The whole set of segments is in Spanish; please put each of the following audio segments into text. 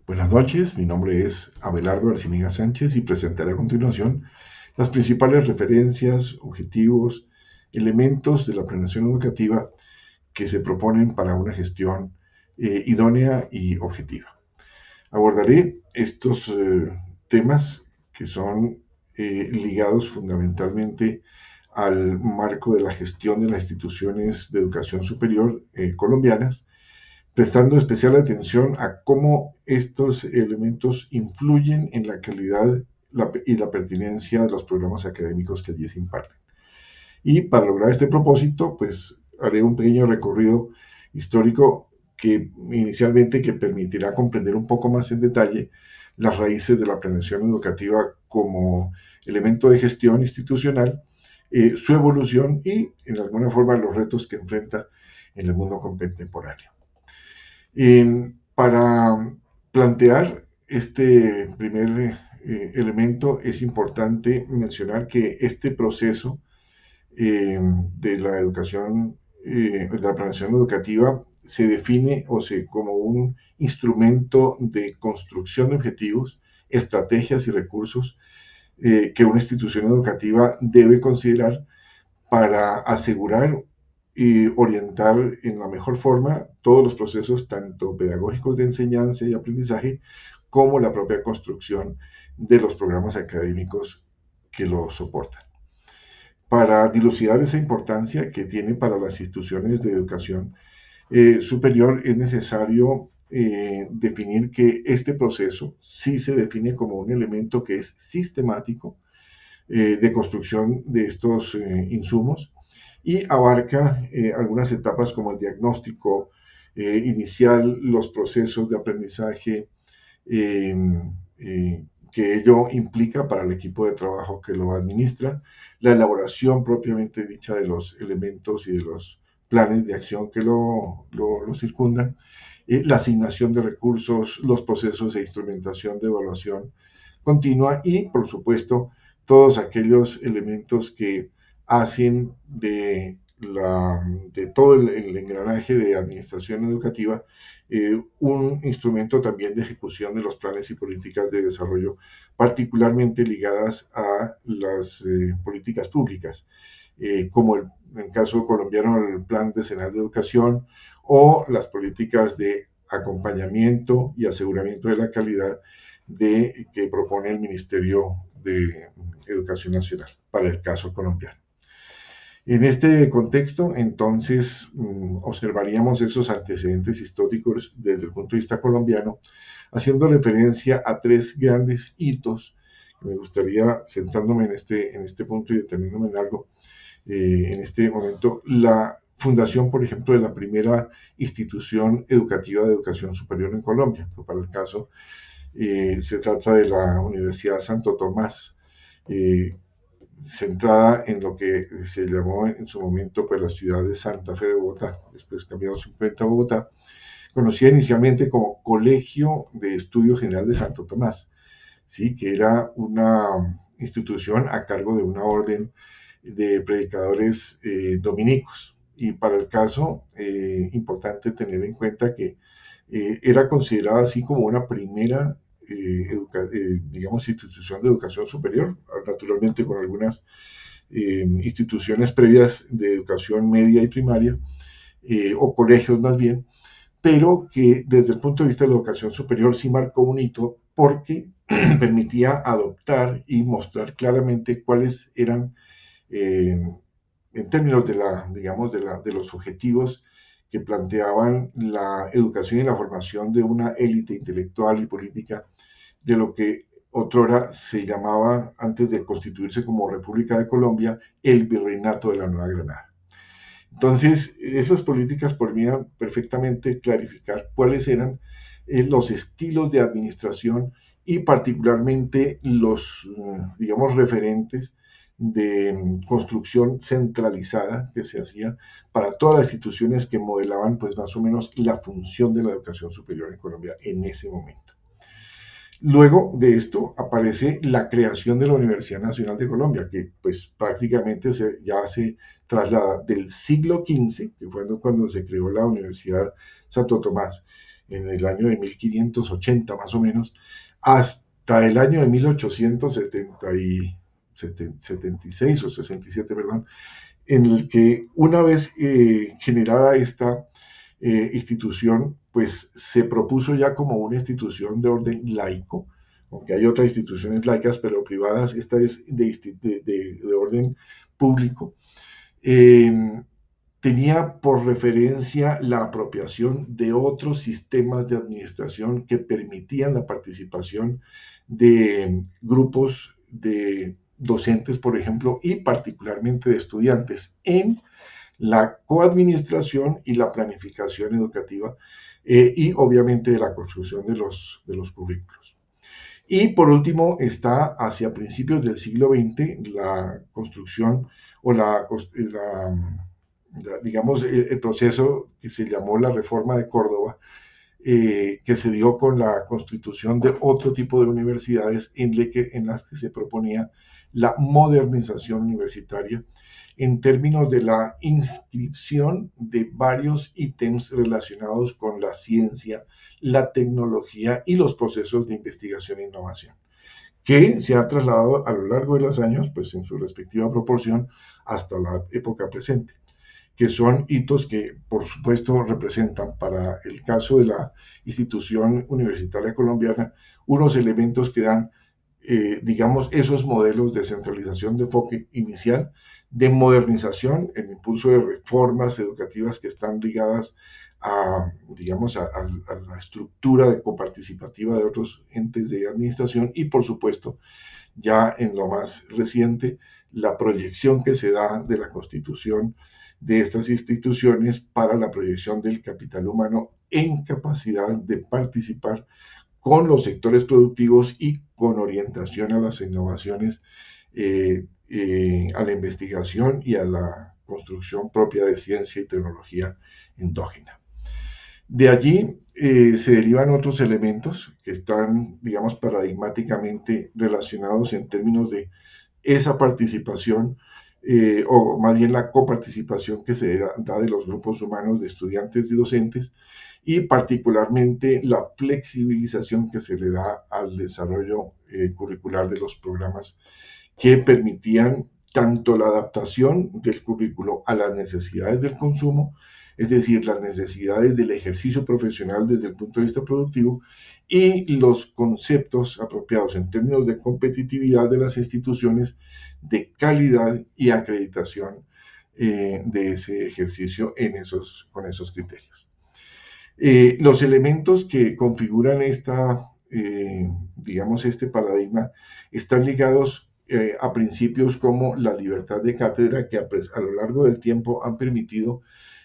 Buenas noches, mi nombre es Abelardo Arciniga Sánchez y presentaré a continuación las principales referencias, objetivos, elementos de la planeación educativa que se proponen para una gestión idónea y objetiva. Abordaré estos temas que son ligados fundamentalmente al marco de la gestión de las instituciones de educación superior colombianas, prestando especial atención a cómo estos elementos influyen en la calidad y la pertinencia de los programas académicos que allí se imparten. Y para lograr este propósito, pues haré un pequeño recorrido histórico que permitirá comprender un poco más en detalle las raíces de la planeación educativa como elemento de gestión institucional, su evolución y, en alguna forma, los retos que enfrenta en el mundo contemporáneo. Para plantear este primer elemento es importante mencionar que este proceso de la educación, de la planeación educativa, se define como un instrumento de construcción de objetivos, estrategias y recursos que una institución educativa debe considerar para asegurar y orientar en la mejor forma todos los procesos, tanto pedagógicos de enseñanza y aprendizaje, como la propia construcción de los programas académicos que lo soportan. Para dilucidar esa importancia que tiene para las instituciones de educación superior, es necesario definir que este proceso sí se define como un elemento que es sistemático de construcción de estos insumos y abarca algunas etapas como el diagnóstico inicial, los procesos de aprendizaje eh, que ello implica para el equipo de trabajo que lo administra, la elaboración propiamente dicha de los elementos y de los planes de acción que lo circundan, la asignación de recursos, los procesos de instrumentación de evaluación continua y, por supuesto, todos aquellos elementos que hacen de todo el engranaje de administración educativa un instrumento también de ejecución de los planes y políticas de desarrollo, particularmente ligadas a las políticas públicas, como en el caso colombiano el Plan Decenal de Educación o las políticas de acompañamiento y aseguramiento de la calidad que propone el Ministerio de Educación Nacional para el caso colombiano. En este contexto, entonces, observaríamos esos antecedentes históricos desde el punto de vista colombiano, haciendo referencia a tres grandes hitos. Me gustaría, centrándome en este punto y deteniéndome en algo, en este momento, la fundación, por ejemplo, de la primera institución educativa de educación superior en Colombia. Para el caso, se trata de la Universidad Santo Tomás, centrada en lo que se llamó en su momento pues la ciudad de Santa Fe de Bogotá, después cambiado simplemente a Bogotá, conocida inicialmente como Colegio de Estudio General de Santo Tomás, ¿sí? Que era una institución a cargo de una orden de predicadores dominicos. Y para el caso, importante tener en cuenta que era considerada así como una primera digamos, institución de educación superior, naturalmente con algunas instituciones previas de educación media y primaria, o colegios más bien, pero que desde el punto de vista de la educación superior sí marcó un hito porque permitía adoptar y mostrar claramente cuáles eran, eh, en términos de digamos, de los objetivos que planteaban la educación y la formación de una élite intelectual y política de lo que otrora se llamaba, antes de constituirse como República de Colombia, el Virreinato de la Nueva Granada. Entonces, esas políticas podrían perfectamente clarificar cuáles eran los estilos de administración y particularmente los, digamos, referentes de construcción centralizada que se hacía para todas las instituciones que modelaban pues más o menos la función de la educación superior en Colombia en ese momento. Luego de esto aparece la creación de la Universidad Nacional de Colombia, que pues prácticamente ya se traslada del siglo XV, que fue cuando se creó la Universidad Santo Tomás, en el año de 1580 más o menos, hasta el año de 1876 o 67, perdón, en el que una vez generada esta institución, pues se propuso ya como una institución de orden laico, aunque hay otras instituciones laicas, pero privadas, esta es de orden público. Tenía por referencia la apropiación de otros sistemas de administración que permitían la participación de grupos de docentes, por ejemplo, y particularmente de estudiantes en la coadministración y la planificación educativa y obviamente de la construcción de los currículos. Y por último está hacia principios del siglo XX la construcción o digamos, el proceso que se llamó la Reforma de Córdoba, que se dio con la constitución de otro tipo de universidades en las que se proponía la modernización universitaria en términos de la inscripción de varios ítems relacionados con la ciencia, la tecnología y los procesos de investigación e innovación, que se ha trasladado a lo largo de los años, pues en su respectiva proporción, hasta la época presente, que son hitos que, por supuesto, representan para el caso de la institución universitaria colombiana unos elementos que dan, digamos, esos modelos de centralización de enfoque inicial, de modernización, el impulso de reformas educativas que están ligadas a, digamos, a la estructura de coparticipativa de otros entes de administración y, por supuesto, ya en lo más reciente, la proyección que se da de la constitución de estas instituciones para la proyección del capital humano en capacidad de participar con los sectores productivos y con orientación a las innovaciones, a la investigación y a la construcción propia de ciencia y tecnología endógena. De allí se derivan otros elementos que están, digamos, paradigmáticamente relacionados en términos de esa participación, o más bien la coparticipación que se da de los grupos humanos de estudiantes y docentes, y particularmente la flexibilización que se le da al desarrollo curricular de los programas que permitían tanto la adaptación del currículo a las necesidades del consumo, es decir, las necesidades del ejercicio profesional desde el punto de vista productivo, y los conceptos apropiados en términos de competitividad de las instituciones, de calidad y acreditación de ese ejercicio con esos criterios. Los elementos que configuran digamos, este paradigma están ligados a principios como la libertad de cátedra, que a lo largo del tiempo han permitido,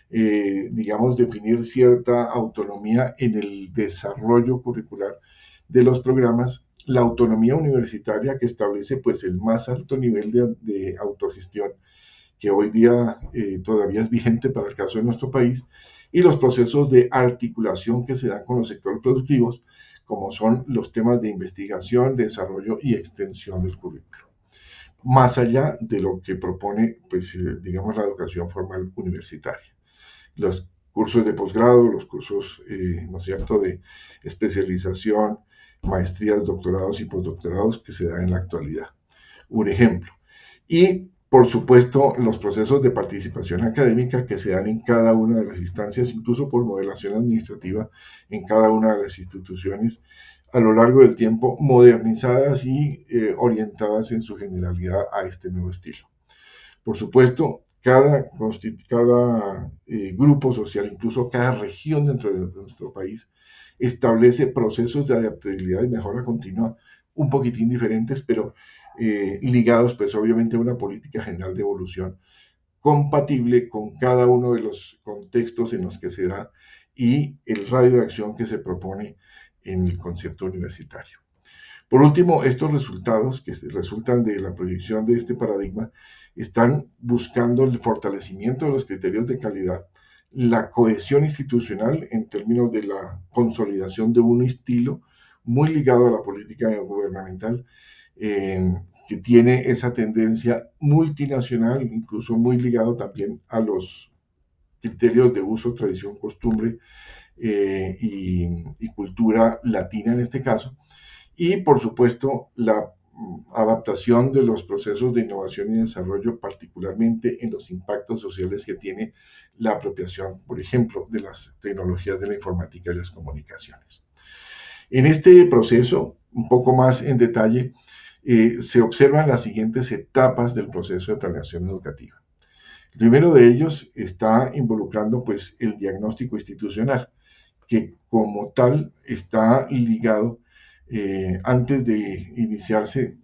digamos, definir cierta autonomía en el desarrollo curricular de los programas, la autonomía universitaria, que establece pues el más alto nivel de autogestión que hoy día todavía es vigente para el caso de nuestro país, y los procesos de articulación que se dan con los sectores productivos, como son los temas de investigación, desarrollo y extensión del currículo, más allá de lo que propone, pues, digamos, la educación formal universitaria. Los cursos de posgrado, los cursos, ¿no es cierto?, de especialización, maestrías, doctorados y postdoctorados que se dan en la actualidad. Un ejemplo. Y por supuesto, los procesos de participación académica que se dan en cada una de las instancias, incluso por modelación administrativa en cada una de las instituciones a lo largo del tiempo, modernizadas y orientadas en su generalidad a este nuevo estilo. Por supuesto, cada grupo social, incluso cada región dentro de nuestro país, establece procesos de adaptabilidad y mejora continua un poquitín diferentes, pero ligados pues obviamente a una política general de evolución compatible con cada uno de los contextos en los que se da y el radio de acción que se propone en el concepto universitario. Por último, estos resultados que resultan de la proyección de este paradigma están buscando el fortalecimiento de los criterios de calidad, la cohesión institucional en términos de la consolidación de un estilo muy ligado a la política gubernamental, que tiene esa tendencia multinacional, incluso muy ligado también a los criterios de uso, tradición, costumbre y cultura latina en este caso, y por supuesto la adaptación de los procesos de innovación y desarrollo, particularmente en los impactos sociales que tiene la apropiación, por ejemplo, de las tecnologías de la informática y las comunicaciones. En este proceso, un poco más en detalle, se observan las siguientes etapas del proceso de planeación educativa. El primero de ellos está involucrando pues, el diagnóstico institucional, que como tal está ligado antes de iniciarse,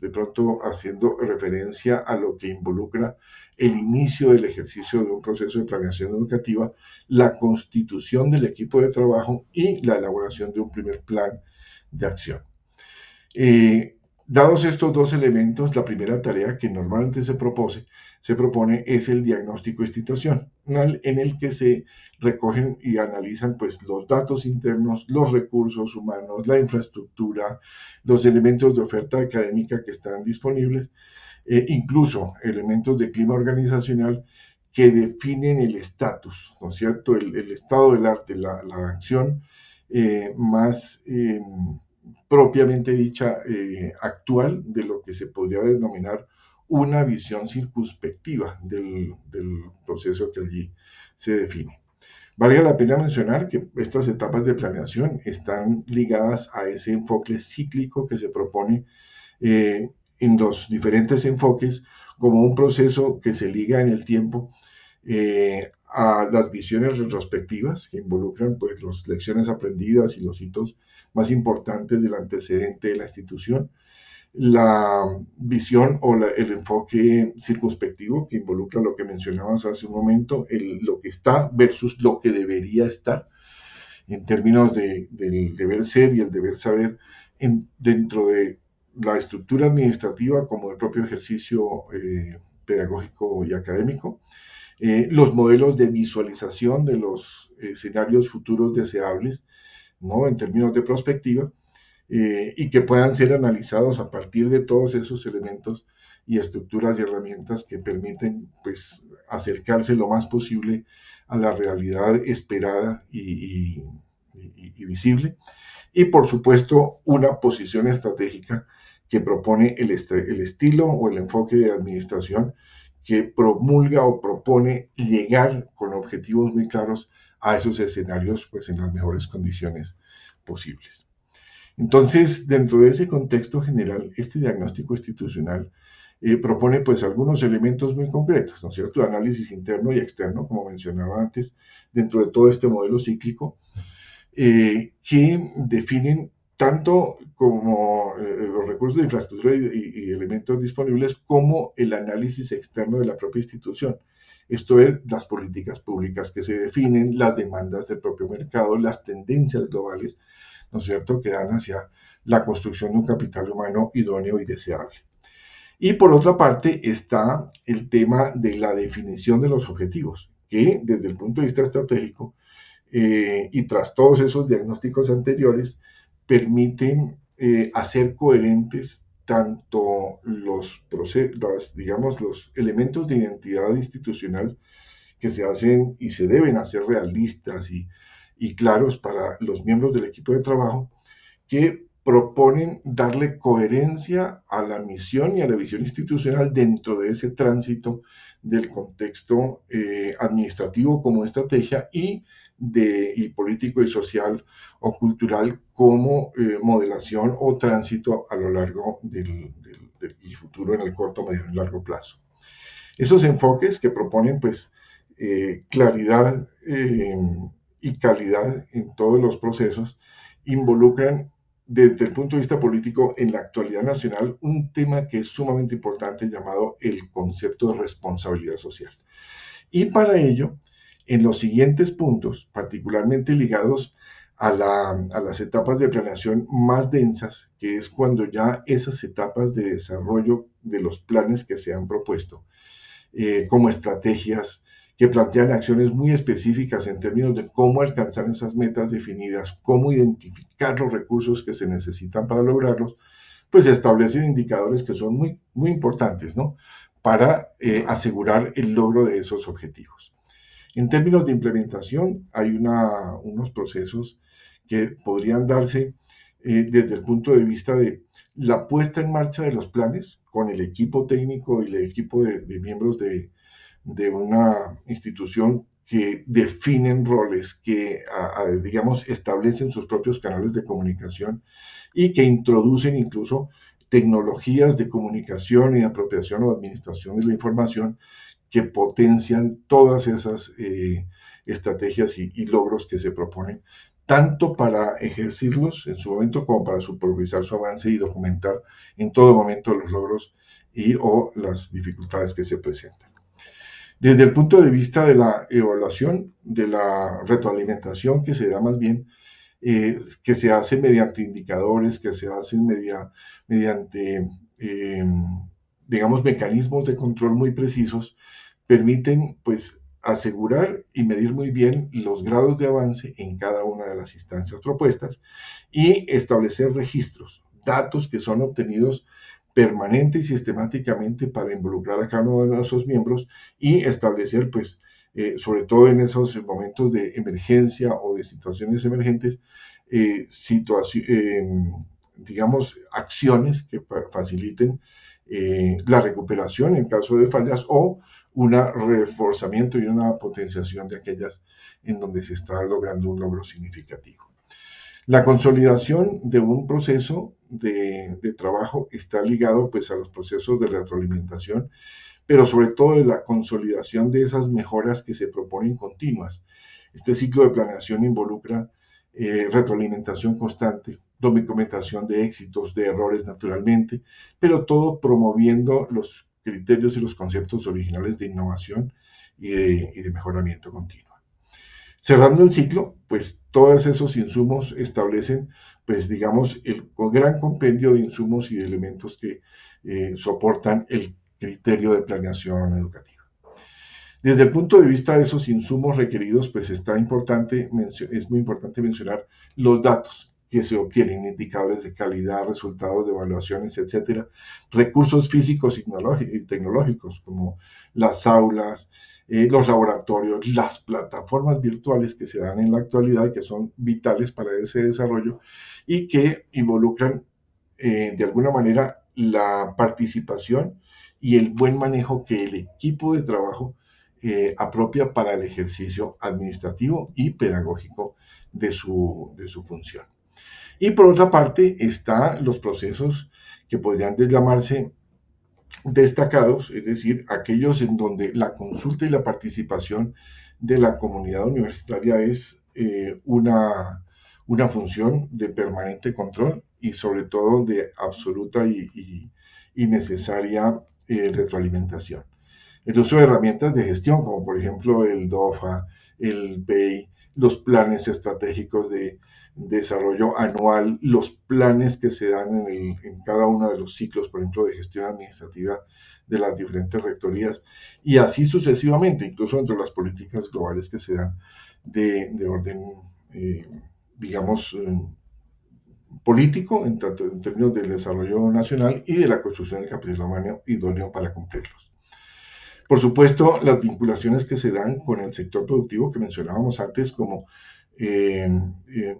de pronto haciendo referencia a lo que involucra el inicio del ejercicio de un proceso de planeación educativa, la constitución del equipo de trabajo y la elaboración de un primer plan de acción. Dados estos dos elementos, la primera tarea que normalmente se propone es el diagnóstico institucional, en el que se recogen y analizan pues, los datos internos, los recursos humanos, la infraestructura, los elementos de oferta académica que están disponibles, incluso elementos de clima organizacional que definen el estatus, ¿no es cierto? El estado del arte, la acción más propiamente dicha actual de lo que se podría denominar una visión circunspectiva del proceso que allí se define. Vale la pena mencionar que estas etapas de planeación están ligadas a ese enfoque cíclico que se propone en los diferentes enfoques como un proceso que se liga en el tiempo a las visiones retrospectivas que involucran pues, las lecciones aprendidas y los hitos más importantes del antecedente de la institución, la visión o el enfoque circunspectivo que involucra lo que mencionabas hace un momento, lo que está versus lo que debería estar en términos del deber ser y el deber saber dentro de la estructura administrativa como el propio ejercicio pedagógico y académico. Los modelos de visualización de los escenarios futuros deseables, ¿no? En términos de prospectiva, y que puedan ser analizados a partir de todos esos elementos y estructuras y herramientas que permiten pues, acercarse lo más posible a la realidad esperada y visible. Y por supuesto, una posición estratégica que propone el estilo o el enfoque de administración que promulga o propone llegar con objetivos muy claros a esos escenarios pues, en las mejores condiciones posibles. Entonces, dentro de ese contexto general, este diagnóstico institucional propone pues algunos elementos muy concretos, ¿no es cierto? Análisis interno y externo, como mencionaba antes, dentro de todo este modelo cíclico, que definen tanto como los recursos de infraestructura y elementos disponibles como el análisis externo de la propia institución. Esto es las políticas públicas que se definen, las demandas del propio mercado, las tendencias globales, ¿no es cierto?, que dan hacia la construcción de un capital humano idóneo y deseable. Y por otra parte está el tema de la definición de los objetivos, que desde el punto de vista estratégico y tras todos esos diagnósticos anteriores, permiten hacer coherentes tanto los elementos de identidad institucional que se hacen y se deben hacer realistas y claros para los miembros del equipo de trabajo, que proponen darle coherencia a la misión y a la visión institucional dentro de ese tránsito del contexto administrativo como estrategia y político y social o cultural como modelación o tránsito a lo largo del futuro en el corto, medio y largo plazo. Esos enfoques que proponen pues claridad y calidad en todos los procesos involucran desde el punto de vista político en la actualidad nacional un tema que es sumamente importante llamado el concepto de responsabilidad social. Y para ello, en los siguientes puntos, particularmente ligados a las etapas de planeación más densas, que es cuando ya esas etapas de desarrollo de los planes que se han propuesto, como estrategias que plantean acciones muy específicas en términos de cómo alcanzar esas metas definidas, cómo identificar los recursos que se necesitan para lograrlos, pues establecen indicadores que son muy, muy importantes, ¿no? Para asegurar el logro de esos objetivos. En términos de implementación, hay unos procesos que podrían darse desde el punto de vista de la puesta en marcha de los planes con el equipo técnico y el equipo de miembros de una institución que definen roles, que digamos establecen sus propios canales de comunicación y que introducen incluso tecnologías de comunicación y de apropiación o administración de la información que potencian todas esas estrategias y logros que se proponen, tanto para ejercerlos en su momento como para supervisar su avance y documentar en todo momento los logros o las dificultades que se presentan. Desde el punto de vista de la evaluación, de la retroalimentación que se da más bien, que se hace mediante indicadores, que se hacen mediante, digamos, mecanismos de control muy precisos, permiten, pues, asegurar y medir muy bien los grados de avance en cada una de las instancias propuestas y establecer registros, datos que son obtenidos permanente y sistemáticamente para involucrar a cada uno de esos miembros y establecer, pues, sobre todo en esos momentos de emergencia o de situaciones emergentes, digamos, acciones que faciliten la recuperación en caso de fallas o un reforzamiento y una potenciación de aquellas en donde se está logrando un logro significativo. La consolidación de un proceso de trabajo está ligado pues a los procesos de retroalimentación, pero sobre todo de la consolidación de esas mejoras que se proponen continuas. Este ciclo de planeación involucra retroalimentación constante, documentación de éxitos, de errores naturalmente, pero todo promoviendo los criterios y los conceptos originales de innovación y de mejoramiento continuo. Cerrando el ciclo, pues todos esos insumos establecen, pues digamos, el gran compendio de insumos y de elementos que soportan el criterio de planeación educativa. Desde el punto de vista de esos insumos requeridos, pues es muy importante mencionar los datos que se obtienen, indicadores de calidad, resultados de evaluaciones, etcétera, recursos físicos y tecnológicos como las aulas, los laboratorios, las plataformas virtuales que se dan en la actualidad y que son vitales para ese desarrollo y que involucran de alguna manera la participación y el buen manejo que el equipo de trabajo apropia para el ejercicio administrativo y pedagógico de su función. Y por otra parte están los procesos que podrían llamarse destacados, es decir, aquellos en donde la consulta y la participación de la comunidad universitaria es una función de permanente control y sobre todo de absoluta y necesaria retroalimentación. El uso de herramientas de gestión, como por ejemplo el DOFA, el BEI, los planes estratégicos de desarrollo anual, los planes que se dan en cada uno de los ciclos, por ejemplo, de gestión administrativa de las diferentes rectorías, y así sucesivamente, incluso entre las políticas globales que se dan de orden, digamos, político, en términos del desarrollo nacional y de la construcción del capital humano idóneo para cumplirlos. Por supuesto, las vinculaciones que se dan con el sector productivo que mencionábamos antes, como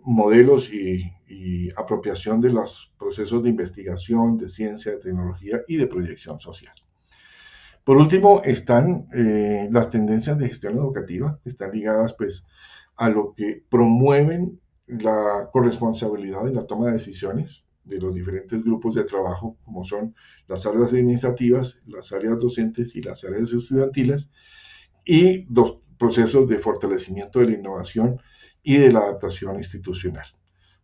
modelos y apropiación de los procesos de investigación, de ciencia, de tecnología y de proyección social. Por último, están las tendencias de gestión educativa, que están ligadas pues, a lo que promueven la corresponsabilidad en la toma de decisiones de los diferentes grupos de trabajo, como son las áreas administrativas, las áreas docentes y las áreas estudiantiles, y los procesos de fortalecimiento de la innovación y de la adaptación institucional.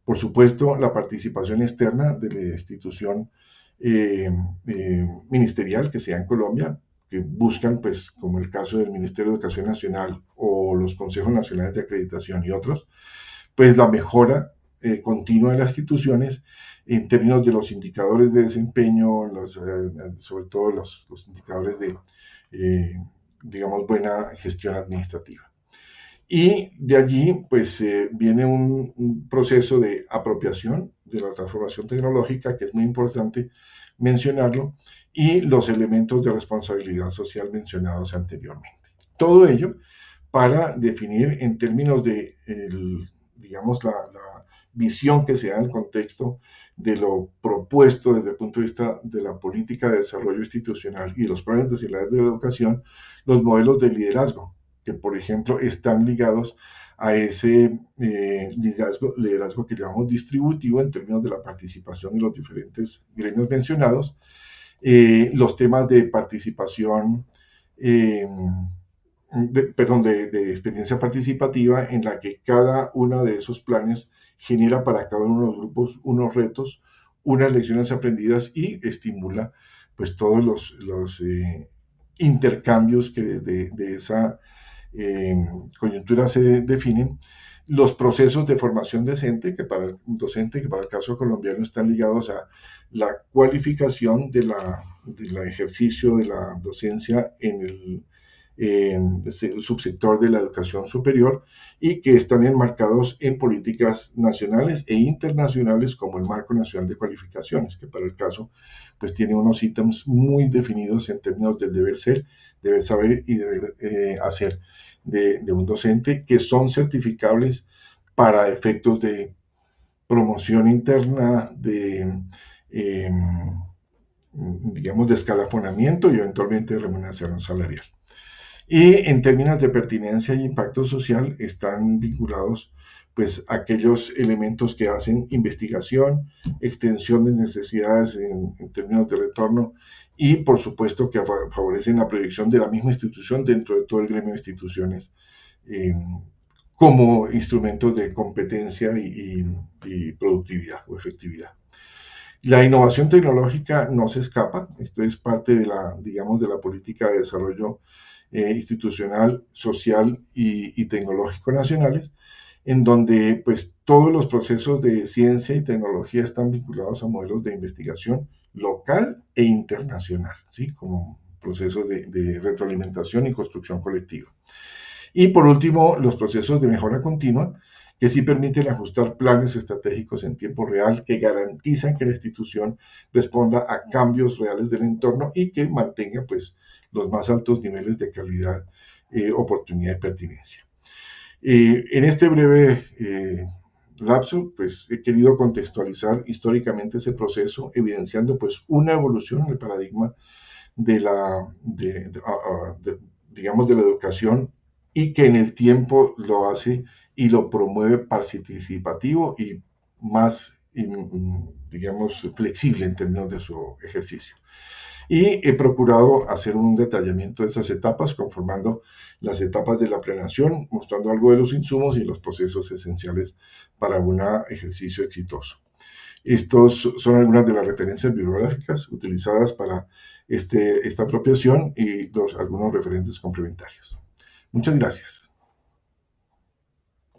Por supuesto, la participación externa de la institución ministerial que sea en Colombia, que buscan, pues, como el caso del Ministerio de Educación Nacional o los Consejos Nacionales de Acreditación y otros, pues la mejora continua de las instituciones en términos de los indicadores de desempeño, sobre todo los indicadores de, digamos, buena gestión administrativa. Y de allí, pues, viene un proceso de apropiación de la transformación tecnológica, que es muy importante mencionarlo, y los elementos de responsabilidad social mencionados anteriormente. Todo ello para definir en términos de, digamos, la visión que se da en el contexto de lo propuesto desde el punto de vista de la política de desarrollo institucional y los planes nacionales de educación, los modelos de liderazgo, que por ejemplo están ligados a ese liderazgo que llamamos distributivo en términos de la participación de los diferentes gremios mencionados, los temas de participación, eh, de experiencia participativa en la que cada uno de esos planes genera para cada uno de los grupos unos retos, unas lecciones aprendidas y estimula pues todos los intercambios que de esa coyuntura se definen, los procesos de formación docente, que para el caso colombiano están ligados a la cualificación del ejercicio de la docencia en el subsector de la educación superior y que están enmarcados en políticas nacionales e internacionales como el Marco Nacional de Cualificaciones, que para el caso pues tiene unos ítems muy definidos en términos del deber ser, deber saber y deber hacer de un docente, que son certificables para efectos de promoción interna, digamos, de escalafonamiento y eventualmente de remuneración salarial. Y en términos de pertinencia y impacto social están vinculados pues aquellos elementos que hacen investigación, extensión de necesidades en términos de retorno y por supuesto que favorecen la proyección de la misma institución dentro de todo el gremio de instituciones eh, como instrumentos de competencia y productividad o efectividad. La innovación tecnológica no se escapa, esto es parte de la, digamos, de la política de desarrollo institucional, social y tecnológico nacionales, en donde pues todos los procesos de ciencia y tecnología están vinculados a modelos de investigación local e internacional, ¿sí? Como procesos de retroalimentación y construcción colectiva. Y por último, los procesos de mejora continua, que sí permiten ajustar planes estratégicos en tiempo real, que garantizan que la institución responda a cambios reales del entorno y que mantenga pues los más altos niveles de calidad, oportunidad y pertinencia. En este breve lapso, pues he querido contextualizar históricamente ese proceso, evidenciando pues una evolución en el paradigma de digamos, de la educación y que en el tiempo lo hace y lo promueve participativo y más, digamos, flexible en términos de su ejercicio. Y he procurado hacer un detallamiento de esas etapas, conformando las etapas de la planeación, mostrando algo de los insumos y los procesos esenciales para un ejercicio exitoso. Estos son algunas de las referencias bibliográficas utilizadas para esta apropiación y algunos referentes complementarios. Muchas gracias.